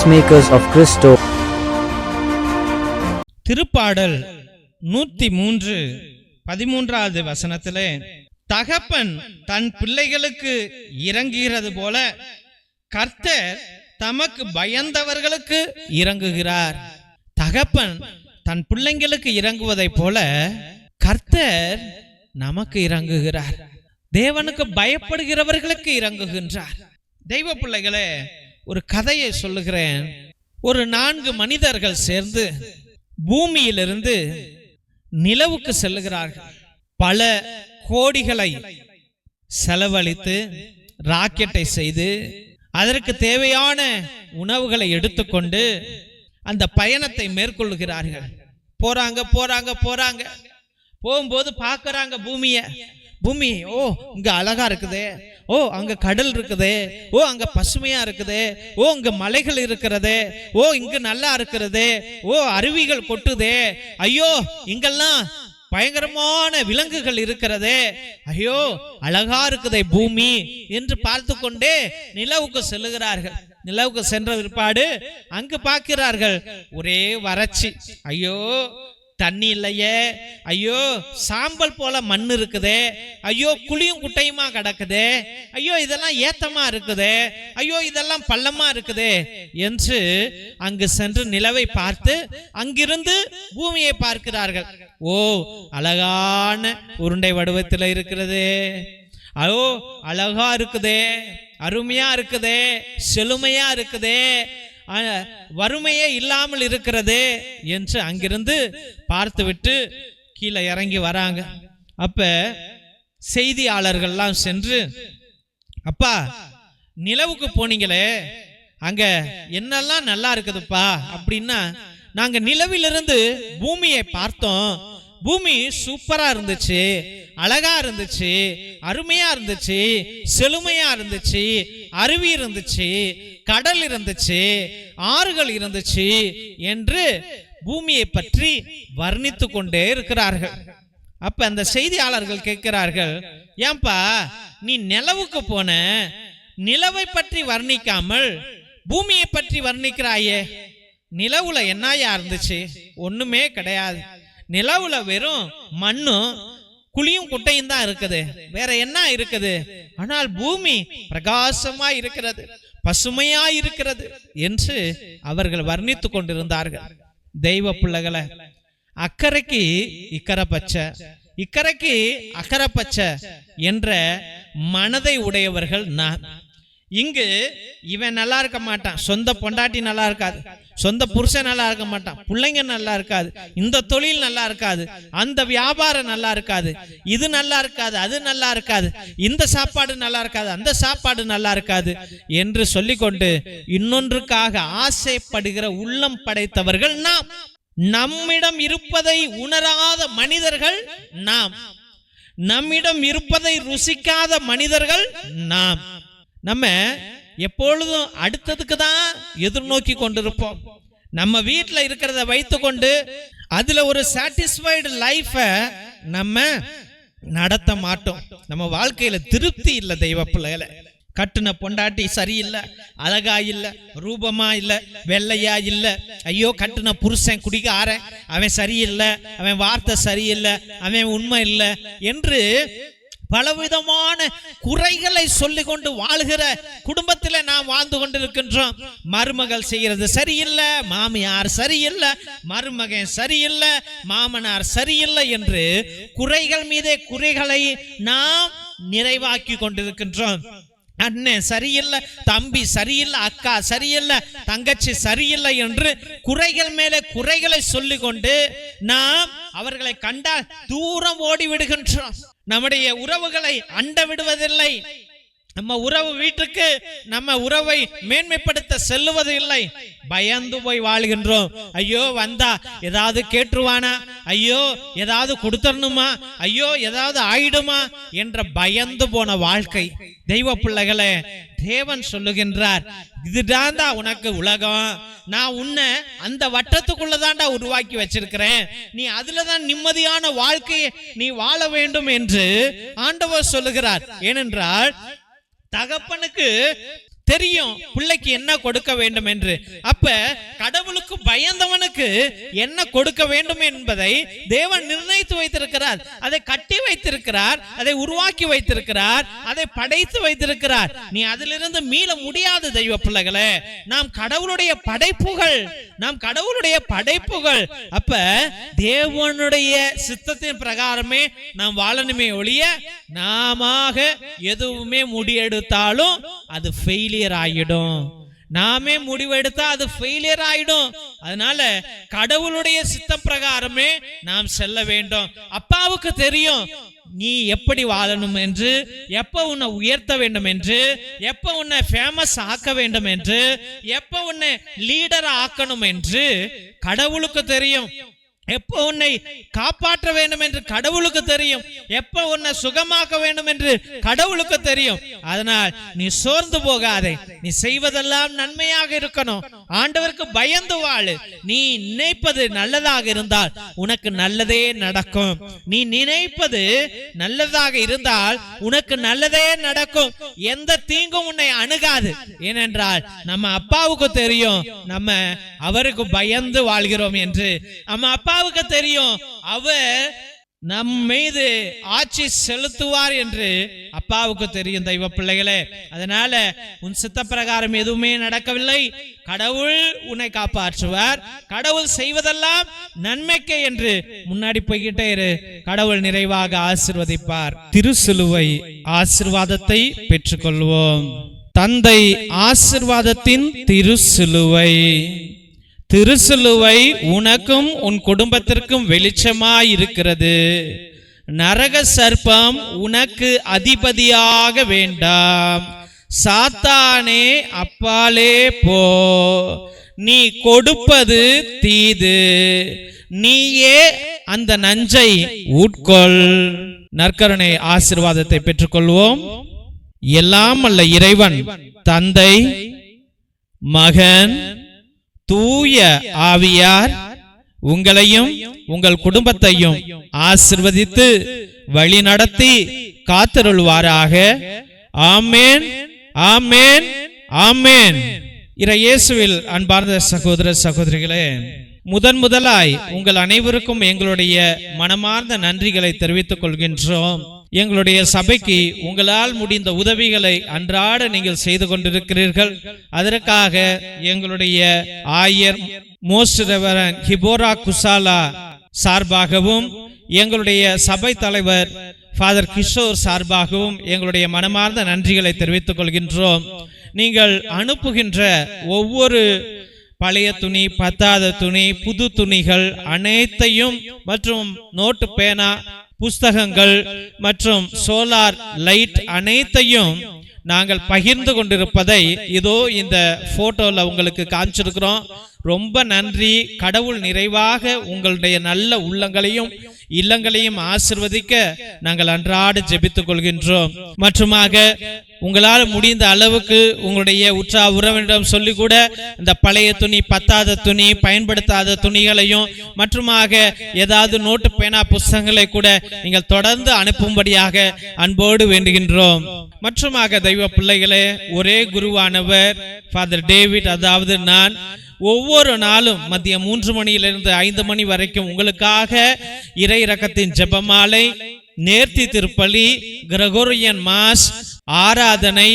Peacemakers of Christo. திருப்பாடல் 103 வசனத்திலே, தகப்பன் தன் பிள்ளைகளுக்கு இறங்குகிறது போல கர்த்தர் தமக்கு பயந்தவர்களுக்கு இறங்குகிறார். தகப்பன் தன் பிள்ளைங்களுக்கு இறங்குவதை போல கர்த்தர் நமக்கு இறங்குகிறார். தேவனுக்கு பயப்படுகிறவர்களுக்கு இறங்குகின்றார். தெய்வ பிள்ளைகளே, ஒரு கதையை சொல்லுகிறேன். ஒரு 4 மனிதர்கள் சேர்ந்து பூமியிலிருந்து நிலவுக்கு செல்லுகிறார்கள். பல கோடிகளை செலவழித்து ராக்கெட்டை செய்து அதற்கு தேவையான உணவுகளை எடுத்துக்கொண்டு அந்த பயணத்தை மேற்கொள்ளுகிறார்கள். போறாங்க போறாங்க போறாங்க போகும்போது பார்க்கறாங்க பூமி, ஓ இங்க அழகா இருக்குதே, ஓ அங்க கடல் இருக்குதே, ஓ அங்க பசுமையா இருக்குதே, ஓ இங்க மலைகள் இருக்கிறதே, ஓ இங்க நல்லா இருக்கிறதே, ஓ அருவிகள் கொட்டுதே, ஐயோ இங்கெல்லாம் பயங்கரமான விலங்குகள் இருக்கிறதே, ஐயோ அழகா இருக்குதே பூமி என்று பார்த்து கொண்டே நிலவுக்கு செல்லுகிறார்கள். நிலவுக்கு சென்ற பிற்பாடு அங்கு பார்க்கிறார்கள் ஒரே வறட்சி. ஐயோ தண்ணி இல்லையே, ஐயோ சாம்பல் போல மண் இருக்குதே, ஐயோ குழியும் குட்டையுமா கிடக்குதே, ஐயோ இதெல்லாம் ஏத்தமா இருக்குதே, ஐயோ இதெல்லாம் பள்ளமா இருக்குதே என்று அங்கு சென்று நிலவை பார்த்து அங்கிருந்து பூமியை பார்க்கிறார்கள். ஓ அழகான உருண்டை வடிவத்தில் இருக்கிறது, ஐயோ அழகா இருக்குதே, அருமையா இருக்குதே, செழுமையா இருக்குதே, வறுமையே இல்லாமல் இருக்கிறது என்று அங்கிருந்து பார்த்துவிட்டு கீழே இறங்கி வராங்க. அப்ப செய்தியாளர்கள்லாம் சென்று, அப்பா நிலவுக்கு போனீங்களே அங்க என்னெல்லாம் நல்லா இருக்குதுப்பா அப்படின்னா, நாங்க நிலவிலிருந்து பூமியை பார்த்தோம், பூமி சூப்பரா இருந்துச்சு, அழகா இருந்துச்சு, அருமையா இருந்துச்சு, செழுமையா இருந்துச்சு, அருவி இருந்துச்சு, கடல் இருந்துச்சு, ஆறுகள் இருந்துச்சு என்று பூமியை பற்றி வர்ணித்து கொண்டே இருக்கிறார்கள். அப்ப அந்த செய்தியாளர்கள் கேட்கிறார்கள், ஏன்பா நீ நிலவுக்கு போன, நிலவை பற்றி வர்ணிக்காமல் பூமியை பற்றி வர்ணிக்கிறாயே, நிலவுல என்னையா இருந்துச்சு? ஒண்ணுமே கிடையாது. நிலவுல வெறும் மண்ணும் குழியும் குட்டையும் தான் இருக்குது, வேற என்ன இருக்குது? ஆனால் பூமி பிரகாசமா இருக்கிறது, பசுமையா இருக்கிறது என்று அவர்கள் வர்ணித்து கொண்டிருந்தார்கள். தெய்வ பிள்ளைகளை, அக்கறைக்கு இக்கரை பச்சை, இக்கரைக்கு அக்கறை பச்சை என்ற மனதை உடையவர்கள் நான். இங்கு இவன் நல்லா இருக்க மாட்டான், சொந்த பொண்டாட்டி நல்லா இருக்காது, சொந்த புருஷன் நல்லா இருக்க மாட்டான், பிள்ளைங்க நல்லா இருக்காது, இந்த தொழில் நல்லா இருக்காது, அந்த வியாபாரம் நல்லா இருக்காது, இது நல்லா இருக்காது, அது நல்லா இருக்காது, இந்த சாப்பாடு நல்லா இருக்காது, அந்த சாப்பாடு நல்லா இருக்காது என்று சொல்லிக்கொண்டு இன்னொன்றுக்காக ஆசைப்படுகிற உள்ளம் படைத்தவர்கள் நாம். நம்மிடம் இருப்பதை உணராத மனிதர்கள் நாம், நம்மிடம் இருப்பதை ருசிக்காத மனிதர்கள் நாம். நம்ம எப்பொழுதும் அடுத்ததுக்கு தான் எதிர்நோக்கி கொண்டிருப்போம். நம்ம வீட்டில் இருக்கிறத வைத்துக்கொண்டு அதுல ஒரு சாட்டிஸ்ஃபைடு லைஃப நம்ம நடத்த மாட்டோம். நம்ம வாழ்க்கையில திருப்தி இல்லை. தெய்வ பிள்ளைகளை, கட்டுன பொண்டாட்டி சரியில்லை, அழகா இல்ல, ரூபமா இல்ல, வெள்ளையா இல்ல, ஐயோ கட்டுன புருஷன் குடிக்காரன், அவன் சரியில்லை, அவன் வார்த்தை சரியில்லை, அவன் உண்மை இல்லை என்று பலவிதமான குறைகளை சொல்லிக் கொண்டு வாழ்கிற குடும்பத்தில் நாம் வாழ்ந்து கொண்டிருக்கின்றோம். மருமகள் செய்கிறது சரியில்லை, மாமியார் சரியில்லை, மருமகன் சரியில்லை, மாமனார் சரியில்லை என்று குறைகள் மீதே குறைகளை நாம் நிறைவாக்கி கொண்டிருக்கின்றோம். அண்ணன் சரியில்லை, தம்பி சரியில்லை, அக்கா சரியில்லை, தங்கச்சி சரியில்லை என்று குறைகள் மேலே குறைகளை சொல்லிக் கொண்டு நாம் அவர்களை கண்டால் தூரம் ஓடி விடுகின்றோம். நம்முடைய உறவுகளை அண்ட விடுவதில்லை. நம்ம உறவு வீட்டுக்கு நம்ம உறவை மேன்மைப்படுத்த செல்லுவது இல்லை. பயந்து போய் வாழ்கின்றோம். ஐயோ வந்தா ஏதாவது கேட்டுருவானா, ஐயோ ஏதாவது கொடுத்தரணுமா, ஐயோ ஏதாவது ஆயிடுமா என்ற பயந்து போன வாழ்க்கை. தெய்வ பிள்ளைகளே, தேவன் சொல்லுகின்றார், இதுதான்டா உனக்கு உலகம், நான் உன்னை அந்த வட்டத்துக்குள்ளதான்டா உருவாக்கி வச்சிருக்கிறேன், நீ அதுலதான் நிம்மதியான வாழ்க்கையை நீ வாழ வேண்டும் என்று ஆண்டவர் சொல்லுகிறார். ஏனென்றால் தகப்பனுக்கு தெரியும் பிள்ளைக்கு என்ன கொடுக்க வேண்டும் என்று. அப்ப கடவுளுக்கு பயந்தவனுக்கு என்ன கொடுக்க வேண்டும் என்பதை தேவன் நிர்ணயித்து வைத்திருக்கிறார். அதை கட்டி வைத்திருக்கிறார், அதை உருவாக்கி வைத்திருக்கிறார், அதை படைத்து வைத்திருக்கிறார். நீ அதிலிருந்து மீள முடியாது தெய்வ பிள்ளைகளே. நாம் கடவுளுடைய படைப்புகள், நாம் கடவுளுடைய படைப்புகள். அப்ப தேவனுடைய சித்தத்தின் பிரகாரமே நாம் வாழணுமே ஒழிய நாம எதுவுமே முடிவெடுத்தாலும் அது ஃபெயிலியர் ஆயிடும். நாமே முடிவெடுத்தா அது ஃபெயிலியர் ஆயிடும். அதனால கடவுளுடைய சித்த பிரகாரமே நாம் செல்ல வேண்டும். அப்பாவுக்கு தெரியும் நீ எப்படி வாழணும் என்று, எப்ப உன்னை உயர்த்த வேண்டும் என்று, எப்ப உன்னை ஃபேமஸ் ஆக்க வேண்டும் என்று, எப்ப உன்னை லீடர் ஆக்கணும் என்று கடவுளுக்கு தெரியும். எப்போ உன்னை காப்பாற்ற வேண்டும் என்று கடவுளுக்கு தெரியும். எப்ப உன்னை சுகமாக்க வேண்டும் என்று கடவுளுக்கு தெரியும். அதனால் நீ சோர்ந்து போகாதே. நீ செய்வதெல்லாம் நன்மையாக இருக்கணும். ஆண்டவருக்கு பயந்து வாழு. நீ நினைப்பது நல்லதாக இருந்தால் உனக்கு நல்லதே நடக்கும். நீ நினைப்பது நல்லதாக இருந்தால் உனக்கு நல்லதே நடக்கும். எந்த தீங்கும் உன்னை அணுகாது. ஏனென்றால் நம்ம அப்பாவுக்கு தெரியும் நம்ம அவருக்கு பயந்து வாழ்கிறோம் என்று. நம்ம அப்பா தெரியும் அவர் நம் மீது ஆட்சி செலுத்துவார் என்று அப்பாவுக்கு தெரியும் தெய்வ பிள்ளைகளே. அதனால உன் சித்த பிரகாரம் எதுவுமே நடக்கவில்லை, கடவுள் உன்னை காப்பாற்றுவார். கடவுள் செய்வதெல்லாம் நன்மைக்கே என்று முன்னாடி போய்கிட்டே இரு. கடவுள் நிறைவாக ஆசீர்வதிப்பார். திருசிலுவை ஆசீர்வாதத்தை பெற்றுக்கொள்வோம். தந்தை ஆசீர்வாதத்தின் திருசிலுவை. திருசிலுவை உனக்கும் உன் குடும்பத்திற்கும் வெளிச்சமாய் இருக்கிறது. நரக சர்ப்பம் உனக்கு அதிபதியாக வேண்டாம். சாத்தானே அப்பாலே போ. நீ கொடுப்பது தீது, நீயே அந்த நஞ்சை உட்கொள். நற்கருணை ஆசீர்வாதத்தை பெற்றுக்கொள்வோம். எல்லாம் அல்ல இறைவன் தந்தை, மகன், தூய ஆவியார் உங்களையும் உங்கள் குடும்பத்தையும் ஆசீர்வதித்து வழி நடத்தி காத்தருள்வாராக. ஆமேன், ஆமேன், ஆமேன். இயேசுவில் அன்பார்ந்த சகோதர சகோதரிகளே, முதலாய் உங்கள் அனைவருக்கும் எங்களுடைய மனமார்ந்த நன்றிகளை தெரிவித்துக் கொள்கின்றோம். எங்களுடைய சபைக்கு உங்களால் முடிந்த உதவிகளை அன்றாட நீங்கள் செய்து கொண்டிருக்கிறீர்கள். அதற்காக எங்களுடைய ஆயர் மோஸ்ட் ரெவரண்ட் ஹிபோரா குசாலா சார்பாகவும் எங்களுடைய சபை தலைவர் ஃபாதர் கிஷோர் சார்பாகவும் எங்களுடைய மனமார்ந்த நன்றிகளை தெரிவித்துக் கொள்கின்றோம். நீங்கள் அனுப்புகின்ற ஒவ்வொரு பழைய துணி, பத்தாத துணி, புது துணிகள் அனைத்தையும் மற்றும் நோட்டு, பேனா, புஸ்தகங்கள் மற்றும் சோலார் லைட் அனைத்தையும் நாங்கள் பகிர்ந்து கொண்டிருப்பதை இதோ இந்த போட்டோல உங்களுக்கு காமிச்சிருக்கிறோம். ரொம்ப நன்றி. கடவுள் நிறைவாக உங்களுடைய நல்ல உள்ளங்களையும் இல்லங்களையும் ஆசீர்வதிக்க நாங்கள் அன்றாட ஜெபித்துக் கொள்கின்றோம். மற்றுமாக உங்களால் முடிந்த அளவுக்கு உங்களுடைய உற்றா உறவினரிடம் சொல்லி கூட இந்த பழைய துணி, பத்தாத துணி, பயன்படுத்தாத துணிகளையும் மற்றுமாக ஏதாவது நோட்டு, பேனா, புஸ்தகங்களை கூட நீங்கள் தொடர்ந்து அனுப்பும்படியாக அன்போடு வேண்டுகின்றோம். மற்றுமாக தெய்வ பிள்ளைகளே, ஒரே குருவானவர் ஃபாதர் டேவிட், அதாவது நான் ஒவ்வொரு நாளும் மதியம் 3 மணியிலிருந்து 5 மணி வரைக்கும் உங்களுக்காக இறை இரக்கத்தின் ஜெபமாலை, நேர்த்தி திருப்பலி, கிரகோரியன் மாஸ், ஆராதனை,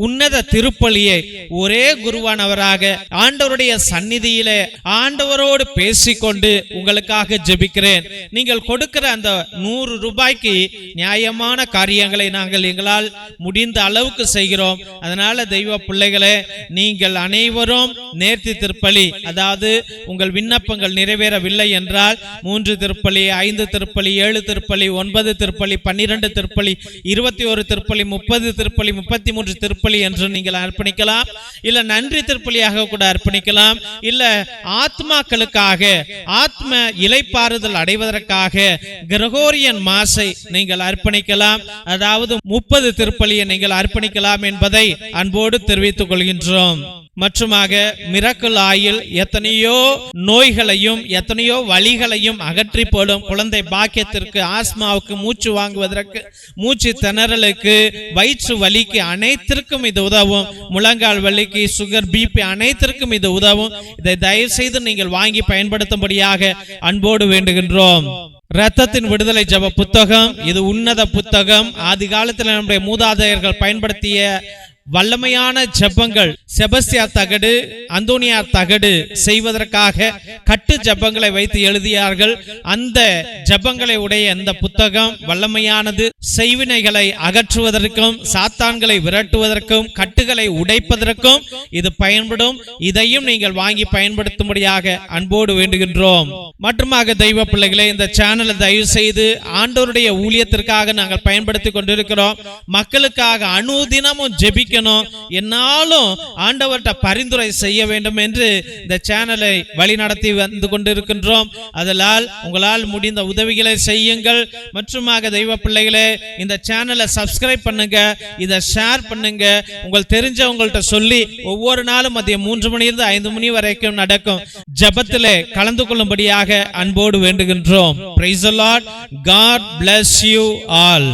உன்னத திருப்பலியை ஒரே குருவானவராக ஆண்டவருடைய சந்நிதியிலே ஆண்டவரோடு பேசிக்கொண்டு உங்களுக்காக ஜெபிக்கிறேன். நீங்கள் கொடுக்கிற அந்த 100 ரூபாய்க்கு நியாயமான காரியங்களை நாங்கள் எங்களால் முடிந்த அளவுக்கு செய்கிறோம். அதனால தெய்வ பிள்ளைகளே, நீங்கள் அனைவரும் நேர்த்தி திருப்பலி, அதாவது உங்கள் விண்ணப்பங்கள் நிறைவேறவில்லை என்றால் 3 திருப்பலி, 5 திருப்பலி, 7 திருப்பலி, 9 திருப்பலி, 12 திருப்பலி, 21 திருப்பலி, 30 திருப்பலி, 33 திருப்பலி என்று நீங்கள் அர்ப்பணிக்கலாம். இல்ல நன்றி திருப்பலியாக கூட அர்ப்பணிக்கலாம். இல்ல ஆத்மாக்களுக்காக, ஆத்ம இளைப்பாறுதல் அடைவதற்காக கிரகோரியன் மாசை நீங்கள் அர்ப்பணிக்கலாம். அதாவது 30 திருப்பலியை நீங்கள் அர்ப்பணிக்கலாம் என்பதை அன்போடு தெரிவித்துக் கொள்கின்றோம். மற்றுமாக மிரக்கல் ஆயில் எத்தனையோ நோய்களையும் எத்தனையோ வலிகளையும் அகற்றி போடும். குழந்தை பாக்கியத்திற்கு, ஆஸ்மாவுக்கு, மூச்சு வாங்குவதற்கு, மூச்சு திணறலுக்கு, வயிற்று வலிக்கு அனைத்திற்கும் இது உதவும். முழங்கால் வலிக்கு, சுகர், பிபி அனைத்திற்கும் இது உதவும். இதை தயவு செய்து நீங்கள் வாங்கி பயன்படுத்தும்படியாக அன்போடு வேண்டுகின்றோம். இரத்தத்தின் விடுதலை ஜெப புத்தகம் இது உன்னத புத்தகம். ஆதி காலத்தில் நம்முடைய மூதாதையர்கள் பயன்படுத்திய வல்லமையான ஜெபங்கள், செபஸ்தியார் தகடு, அந்தோனியார் தகடு செய்வதற்காக கட்டு ஜெபங்களை வைத்து எழுதியார்கள். அந்த ஜெபங்களை உடைய இந்த புத்தகம் வல்லமையானது. செய்வினைகளை அகற்றுவதற்கும், சாத்தான்களை விரட்டுவதற்கும், கட்டுகளை உடைப்பதற்கும் இது பயன்படும். இதையும் நீங்கள் வாங்கி பயன்படுத்தும்படியாக அன்போடு வேண்டுகின்றோம். மற்றுமாக தெய்வ பிள்ளைகளே, இந்த சேனலை தயவு செய்து ஆண்டவருடைய ஊழியத்திற்காக நாங்கள் பயன்படுத்தி கொண்டிருக்கிறோம். மக்களுக்காக அனுதினமும் ஜெபிக்கணும். என்னாலும் ஆண்டவர்கிட்ட பரிந்துரை செய்ய வேண்டும் என்று இந்த சேனலை வழி நடத்தி வந்து கொண்டிருக்கின்றோம். அதனால் உங்களால் முடிந்த உதவிகளை செய்யுங்கள். மற்றுமாக தெய்வ பிள்ளைகளே, இந்த சேனலை சப்ஸ்கிரைப் பண்ணுங்க, இதை ஷேர் பண்ணுங்க. உங்கள் தெரிஞ்சவங்கள்ட்ட சொல்லி ஒவ்வொரு நாளும் மதியம் 3 மணியிலிருந்து 5 மணி வரைக்கும் நடக்கும் ஜெபத்திலே கலந்து கொள்ளும்படியாக அன்போடு வேண்டுகின்றோம். Praise the Lord. God bless you all.